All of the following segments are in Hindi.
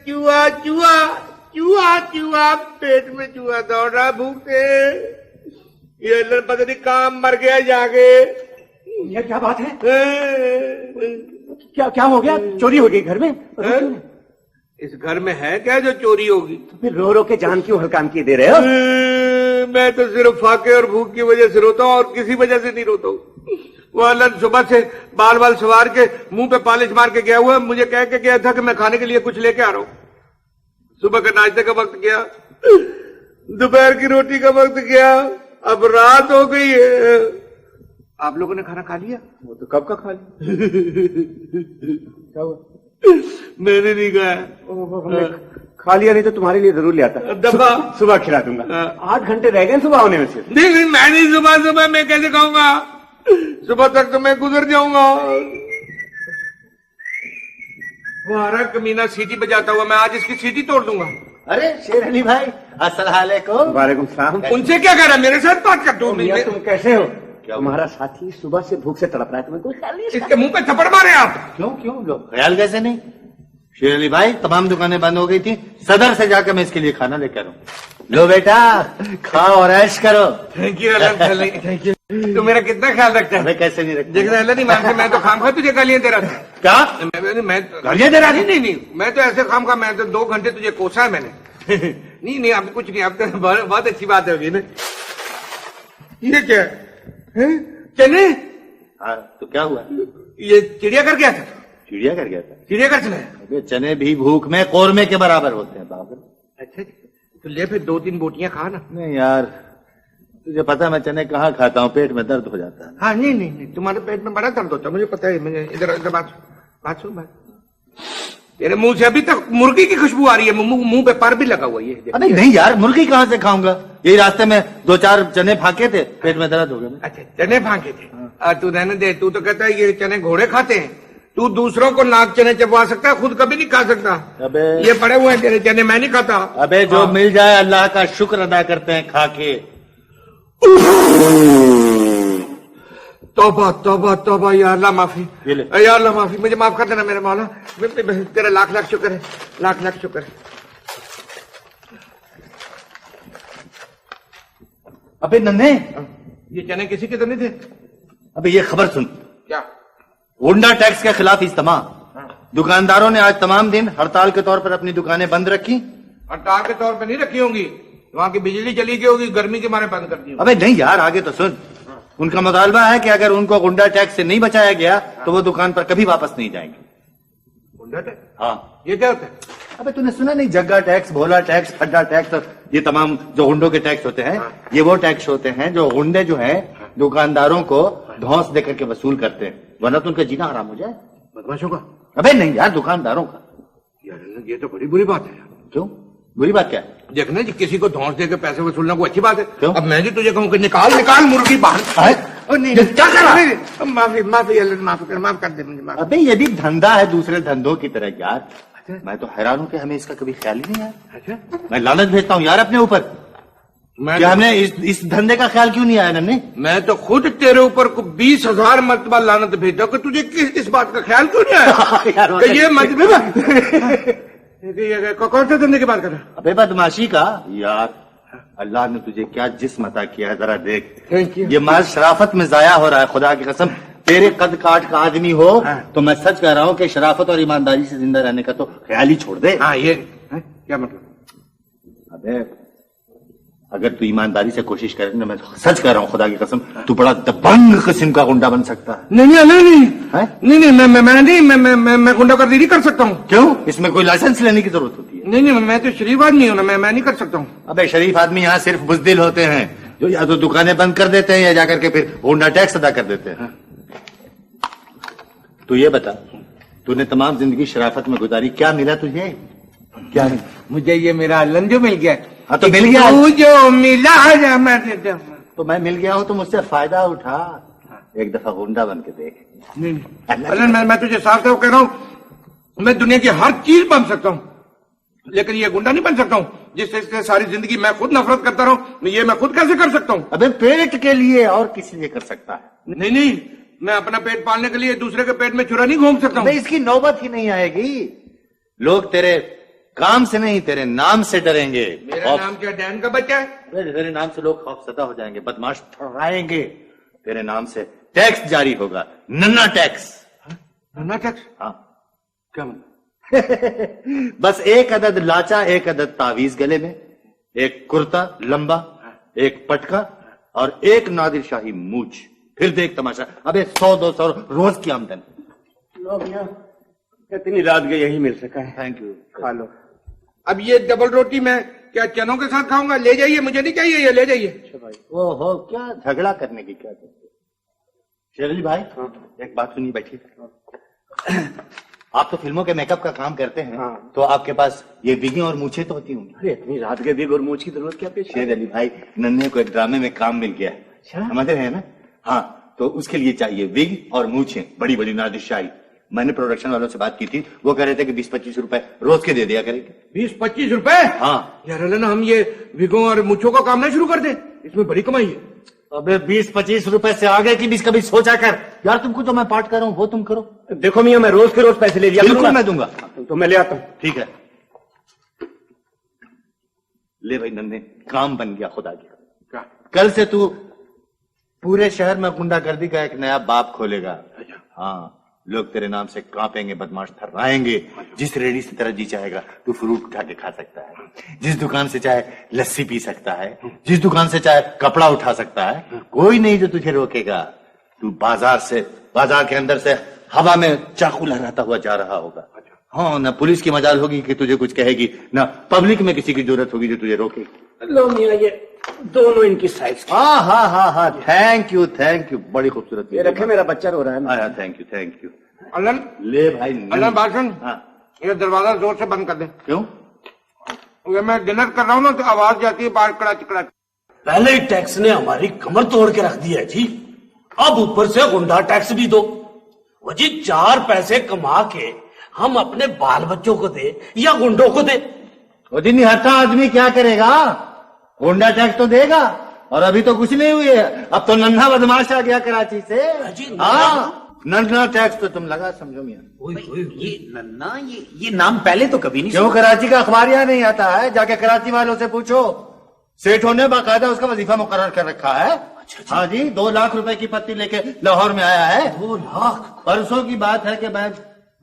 चूहा चूहा चूहा चूहा पेट में चूहा दौड़ रहा भूख से। ये पता नहीं काम मर गया जाके। ये क्या बात है? क्या क्या हो गया? चोरी हो गई घर में? इस घर में है क्या जो चोरी होगी? तो फिर रो रो के जान क्यों हल्काम किए दे रहे हो? मैं तो सिर्फ फाके और भूख की वजह से रोता हूँ और किसी वजह से नहीं रोता हूँ। वो अल्लाह सुबह से बाल बाल सवार के मुंह पे पॉलिश मार के गया हुआ, मुझे कह के गया था कि मैं खाने के लिए कुछ लेके आ रहा हूँ। सुबह का नाश्ते का वक्त गया, दोपहर की रोटी का वक्त गया, अब रात हो गई है। आप लोगों ने खाना खा लिया? वो तो कब का खा लिया। क्या हुआ? मैंने नहीं खाया। खा लिया नहीं तो तुम्हारे लिए जरूर ले आता। दफा सुबह खिला दूंगा। 8 घंटे रह गए सुबह होने में से। नहीं मैं नहीं, सुबह मैं कैसे खाऊंगा? सुबह तक तो मैं गुजर जाऊंगा। हमारा कमीना सीटी बजाता हुआ, मैं आज इसकी सीटी तोड़ दूंगा। अरे शेर अली भाई, अस्सलाम वालेकुम। वालेकुम सलाम। उनसे क्या कह रहा है? मेरे साथ बात कर दो। तुम कैसे हो? तुम्हारा साथी सुबह से भूख से तड़प रहा है, तुम्हें कोई ख्याल नहीं? इसके मुंह पे थप्पड़ मारे आप। क्यों लोग ख्याल कैसे नहीं? शेर अली भाई, तमाम दुकानें बंद हो गई थी, सदर से जाकर मैं इसके लिए खाना लेकर आऊं। लो बेटा, खाओ और ऐश करो। Thank you thank you. तो मेरा कितना ख्याल रखता है? मैं कैसे नहीं रखता? देखना अल्लाह नहीं मानते, मैं तो खाम खा तुझे गालियां दे रहा था। क्या? मैं गालियां दे रहा था? नहीं मैं तो ऐसे खाम खा, मैं तो 2 घंटे तुझे कोसा है मैंने। नहीं अब कुछ नहीं, अब तो बहुत अच्छी बात होगी ना। ये क्या है? चने? हाँ, तो क्या हुआ? ये चिड़िया कर गया था। चिड़िया कर गया था? चिड़िया कर चले। अबे चने भी भूख में कौरमे के बराबर होते हैं बाबू। अच्छा तो ले फिर 2-3 बोटियां खा ना। नहीं यार, तुझे पता है मैं चने कहाँ खाता हूँ, पेट में दर्द हो जाता है। हाँ नहीं तुम्हारे पेट में बड़ा दर्द होता है, मुझे पता है। मुझे इधर बात सुन। तेरे मुंह से अभी तक मुर्गी की खुशबू आ रही है, मुंह पे पर भी लगा हुआ है। अरे नहीं यार, मुर्गी कहाँ से खाऊंगा? यही रास्ते में 2-4 चने फाके थे, पेट में दर्द हो गया। अच्छा चने फाके थे? तू रहने दे, तू तो कहता है ये चने घोड़े खाते हैं। तू दूसरों को नाक चने चबवा सकता है, खुद कभी नहीं खा सकता। अबे ये पड़े हुए हैं तेरे चने, मैं नहीं खाता। अबे जो मिल जाए अल्लाह का शुक्र अदा करते हैं खा के। तौबा तौबा तौबा, या अल्लाह माफी, या अल्लाह माफी, मुझे माफ कर देना मेरे मौला। तेरा लाख लाख शुक्र है, लाख लाख शुक्र है। अबे नन्हे, ये चने किसी के तो नहीं थे? अबे ये खबर सुन। क्या? गुंडा टैक्स के खिलाफ इज्तिमा। दुकानदारों ने आज तमाम दिन हड़ताल के तौर पर अपनी दुकानें बंद रखी। हड़ताल के तौर पर नहीं रखी होंगी, वहां की बिजली चली गई होगी, गर्मी के मारे बंद कर दी। अबे नहीं यार, आगे तो सुन। उनका मुतालबा है कि अगर उनको गुंडा टैक्स से नहीं बचाया गया तो वो दुकान पर कभी वापस नहीं जाएंगे। गुंडा टैक्स? हाँ। ये क्या होता है? अबे तूने सुना नहीं, जग्गा टैक्स, भोला टैक्स, खड्डा टैक्स, ये तमाम जो गुंडों के टैक्स होते हैं, ये वो टैक्स होते हैं जो गुंडे जो है दुकानदारों को धौंस देकर के वसूल करते हैं, वरना तो उनका जीना हराम हो जाए। बदमाशों का? अबे नहीं यार, दुकानदारों का। यार ये तो बड़ी बुरी बात है। क्यों बुरी बात क्या है? देखना जी, किसी को धौंस देकर पैसे वसूलना कोई अच्छी बात है? क्यों? अब मैं जी तुझे कहूँ कि निकाल मुर्गी बाहर। नहीं क्या कर रहा है? माफ कर दे मुझे, माफ। अबे ये भी धंधा है दूसरे धंधों की तरह यार। मैं तो हैरान हूँ कि हमें इसका कभी ख्याल ही नहीं आया। अच्छा मैं लानत भेजता हूँ यार अपने ऊपर। क्या हमने इस धंधे का ख्याल क्यों नहीं आया नन्हे? मैं तो खुद तेरे ऊपर 20,000 मरतबा लानत भेजता हूँ कि तुझे इस बात का ख्याल क्यों नहीं आया? ये मत कौन से धंधे की बात कर रहा है? अबे बदमाशी का यार। अल्लाह ने तुझे क्या जिस्म अता किया है, जरा देख। Thank you. ये माल शराफत में जाया हो रहा है, खुदा की कसम। तेरे कद काट का आदमी हो तो मैं सच कह रहा हूँ कि शराफत और ईमानदारी से जिंदा रहने का तो ख्याल ही छोड़ दे। हाँ ये क्या मतलब? अबे अगर तू ईमानदारी से कोशिश करे ना, मैं सच कह रहा हूँ खुदा की कसम, तू बड़ा दबंग किस्म का गुंडा बन सकता है। नहीं मैं गुंडागर्दी नहीं कर सकता हूँ। क्यों? इसमें कोई लाइसेंस लेने की जरूरत होती है? नहीं मैं तो शरीफ आदमी हूँ ना, मैं नहीं कर सकता हूँ। अबे शरीफ आदमी यहाँ सिर्फ बुज़दिल होते हैं, जो या तो दुकानें बंद कर देते हैं या जाकर के फिर गुंडा टैक्स अदा कर देते हैं। तू ये बता, तूने तमाम जिंदगी शराफत में गुजारी, क्या मिला तुझे? क्या मिला? मुझे ये मेरा लंजो मिल गया। हाँ तो मिल गया, जो मिला तो मैं मिल गया हूँ तो मुझसे फायदा उठा। एक दफा गुंडा बन के देख। नहीं मैं तुझे साफ कह रहा हूँ, मैं दुनिया की हर चीज बन सकता हूँ, लेकिन ये गुंडा नहीं बन सकता हूँ। जिससे सारी जिंदगी मैं खुद नफरत करता रहूं, ये मैं खुद कैसे कर सकता हूँ? अबे पेट के लिए और किसी लिए कर सकता है। नहीं नहीं, मैं अपना पेट पालने के लिए दूसरे के पेट में छुरा नहीं घूम सकता हूँ। इसकी नौबत ही नहीं आएगी। लोग तेरे काम से नहीं तेरे नाम से डरेंगे। मेरा नाम क्या डैन का बच्चा है? तेरे नाम से लोग खौफसदा हो जाएंगे, बदमाश ठहराएंगे। तेरे नाम से टैक्स जारी होगा, नन्ना टैक्स। नन्ना टैक्स? हाँ। क्या मतलब? बस एक अदद लाचा, एक अदद तावीज गले में, एक कुर्ता लंबा, एक पटका और एक नादिर शाही मूछ। फिर देख तमाशा। अबे 100-200 रोज की आमदन। लो भैया, इतनी रात गई यही मिल सका है। Thank you. खा लो। अब ये डबल रोटी मैं क्या चनों के साथ खाऊंगा? ले जाइए, मुझे नहीं चाहिए ये, ले जाइए। अच्छा भाई। ओहो, क्या झगड़ा करने की क्या जरूरत? शेरली भाई, एक बात सुनिए, बैठिए। आप तो फिल्मों के मेकअप का काम करते हैं, हाँ। तो आपके पास ये विगी और मूछें तो होती होंगी। अरे इतनी रात के विग और मूछ की जरूरत क्या? शेर अली भाई, नन्हे को एक ड्रामे में काम मिल गया है। अच्छा। समझ रहे हैं ना? हाँ, तो उसके लिए चाहिए विग और मूछें, बड़ी बड़ी नादिरशाही। मैंने प्रोडक्शन वालों से बात की थी, वो कह रहे थे कि 20-25 रुपए रोज के दे दिया करेंगे। 20-25 रुपए? हाँ यार ना, हम ये विगों और मुच्छों का काम ना शुरू कर दे, इसमें बड़ी कमाई है। अबे 20-25 रुपए से आगे की भी कभी सोचा कर यार। तुमको जो मैं पाठ कर रहा हूँ वो तुम करो। देखो मियां, मैं रोज के रोज पैसे ले लिया बिल्कुल मैं दूंगा। तो मैं ले आता हूँ। ठीक है, ले भाई नन्हे, काम बन गया खुदा की। कल से तू पूरे शहर में गुंडागर्दी का एक नया बाप खोलेगा। हाँ, लोग तेरे नाम से कांपेंगे, बदमाश थर्राएंगे। जिस रेडी से तेरा जी चाहेगा तू फ्रूट उठा के खा सकता है, जिस दुकान से चाहे लस्सी पी सकता है, जिस दुकान से चाहे कपड़ा उठा सकता है। कोई नहीं जो तुझे रोकेगा। तू बाजार के अंदर से हवा में चाकू लहराता हुआ जा रहा होगा। हाँ, ना पुलिस की मजाल होगी कि तुझे कुछ कहेगी, ना पब्लिक में किसी की जरूरत होगी जो तुझे रोकेगी। लो मियां, ये दोनों इनकी साइज। हाँ हाँ हाँ हाँ, थैंक यू, बड़ी खूबसूरत। ये रखे, मेरा बच्चा रो रहा है। हाँ, थैंक यू। अलन, ले भाई। अलन भाषण, हाँ, ये दरवाजा जोर से बंद कर दे। क्यों? ये मैं डिनर कर रहा हूँ ना, तो आवाज जाती है बाहर, कड़ाच कड़ाच। पहले ही टैक्स ने हमारी कमर तोड़ के रख दी है जी, अब ऊपर से गुंडा टैक्स भी दो। वो जी 4 पैसे कमा के हम अपने बाल बच्चों को दे या गुंडों को दे? वो दिन निहत्था आदमी क्या करेगा? गुंडा टैक्स तो देगा। और अभी तो कुछ नहीं हुई है, अब तो नन्हा बदमाश आ गया कराची से। हाँ, नन्हा टैक्स तो तुम लगा समझो मियां। ये नन्ना, ये नाम पहले तो कभी नहीं। क्यों? कराची का अखबार यहाँ नहीं आता है? जाके कराची वालों से पूछो। सेठों ने बाकायदा उसका वजीफा मुकर्रर कर रखा है। हाँ जी, 2 लाख रुपए की पत्ती लेके लाहौर में आया है। 2 लाख? परसों की बात है कि मैं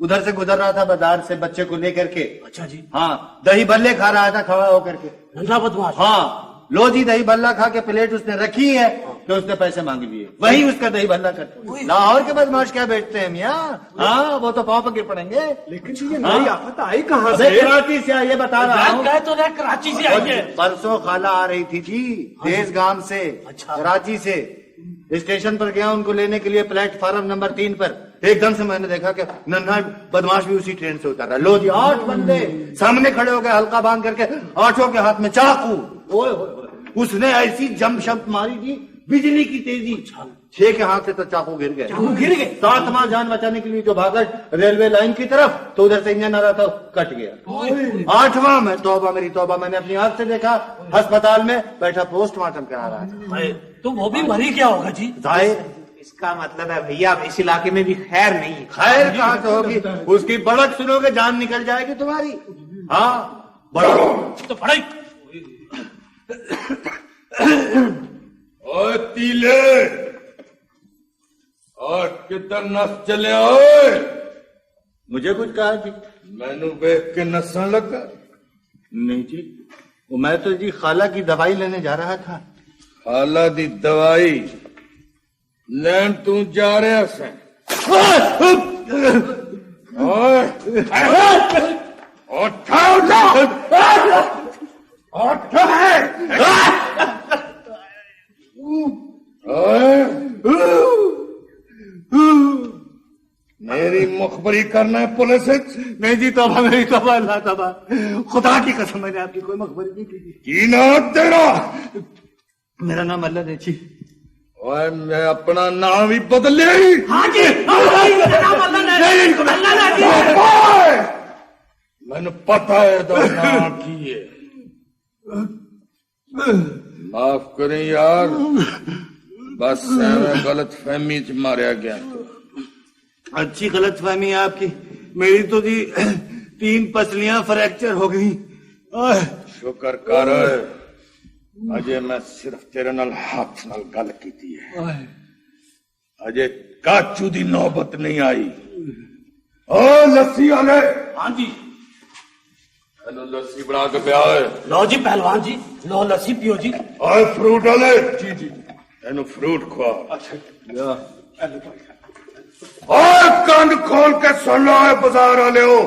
उधर से गुजर रहा था बाजार से बच्चे को लेकर के। अच्छा जी। हाँ, दही बल्ले खा रहा था खड़ा होकर के। नन्हा बदमाश? हाँ, लो जी दही भल्ला खा के प्लेट उसने रखी है तो उसने पैसे मांग लिए, वही उसका दही भल्ला करते। लाहौर के बदमाश क्या बेचते हैं मियाँ? हाँ, वो तो पाँव पर गिर पड़ेंगे। लेकिन ये नई आफत आई कहाँ से? कराची से आई है, बता रहा हूँ। कह तो रहे कराची से आई है। परसों खाला आ रही थी जी, देश गांव से। अच्छा। कराची से स्टेशन पर गया उनको लेने के लिए, प्लेटफार्म नंबर 3 पर एकदम से मैंने देखा कि नन्हा बदमाश भी उसी ट्रेन से उतर रहा। लो जी, 8 बंदे सामने खड़े हो गए, हल्का बांध करके, 8 के हाथ में चाकू। ओए उसने ऐसी जम शब्द मारी थी, बिजली की तेजी। 6 के हाथ से तो चाकू गिर गए। गिर गए? 7वां जान बचाने के लिए जो भागा रेलवे लाइन की तरफ, तो उधर से इंजन आ रहा था, कट गया। 8वां में तौबा मेरी तौबा, मैंने अपनी आंख से देखा, अस्पताल में बैठा पोस्टमार्टम करा रहा था। तो वो भी मरी क्या होगा जी? जाहिर इसका मतलब है भैया, अब इस इलाके में भी खैर नहीं। खैर कहाँ से होगी? उसकी बड़क सुनोगे जान निकल जाएगी तुम्हारी। हाँ, बड़क तो पढ़ाई। ओए तीले, और किधर नस चले? ओए, मुझे कुछ कहा जी? मैनू देख के नसन लगा? नहीं जी, वो मैं तो जी खाला की दवाई लेने जा रहा था। खाला दी दवाई लैन तू जा रहा से? मेरी मुखबरी करना है पुलिस? नहीं जी, तौबा मेरी तौबा, अल्लाह तौबा, खुदा की कसम, मैंने आपकी कोई मुखबरी नहीं की। की नाम तेरा? मेरा नाम अल्लाह ने जी। और मैं अपना नाम ही बदल ले। हाँ जी, मैंने पता है तो नाम की है। माफ करें यार, बस मैं गलत फहमी च मारिया गया। अच्छी गलत फहमी है आपकी। मेरी तो जी 3 पसलियां फ्रैक्चर हो गई। शुक्र कर अजय मैं सिर्फ तेरे नाल हाथ नाल गल कीती है, अजय काचू दी नौबत नहीं आई। ओ लस्सी वाले, हाँ जी। हेलो लस्सी बना के पिया है। लो जी पहलवान जी, लो लस्सी पियो जी। और फ्रूट वाले, जी जी एनु फ्रूट खवा। अच्छा और कान खोल के सुन लो है बाजार वाले हो,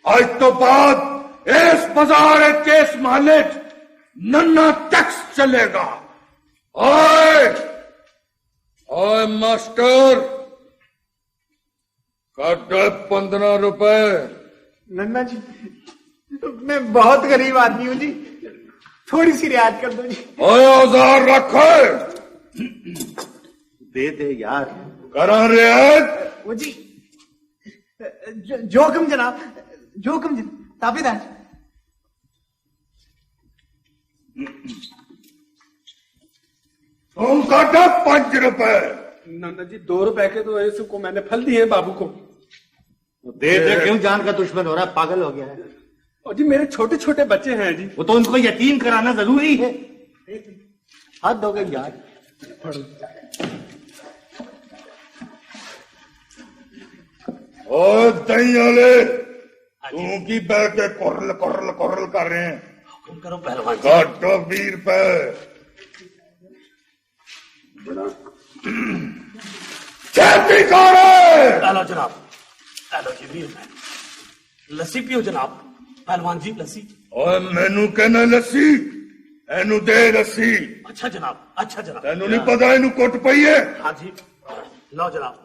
आज तो बाद इस बाजार के इस मोहल्ले नन्ना टैक्स चलेगा। ओए ओए मास्टर, काट 15 रुपए। नन्ना जी, मैं बहुत गरीब आदमी हूँ जी, थोड़ी सी रियायत कर दो जी। ओए औजार रखो, दे दे यार। करा रियायत। वो जी जोखम जनाब, जोखम ताबेदार। तुम काटा 5 रुपए। नाना जी 2 रुपए के तो ऐसे को मैंने फल दिए बाबू को। दे दे, क्यों जान का दुश्मन हो रहा है? पागल हो गया है। और जी मेरे छोटे छोटे बच्चे हैं जी। वो तो उनको यतीम कराना जरूरी है। हाथ धो गए यार। ओ दही वाले, तू की बैठ के कोरल कोरल कोरल कर रहे हैं? हुक्म करो पहलवान जी। काटो 20 रुपए। खेती करो। हेलो जनाब, हेलो जी 20 रुपए। लस्सी पियो जनाब। पहलवान जी लस्सी। और मैनू कहना लस्सी, एनू दे लस्सी। अच्छा जनाब, अच्छा जनाब। तेनू नहीं पता एनू कुट पई है। हाँ जी, लो जनाब।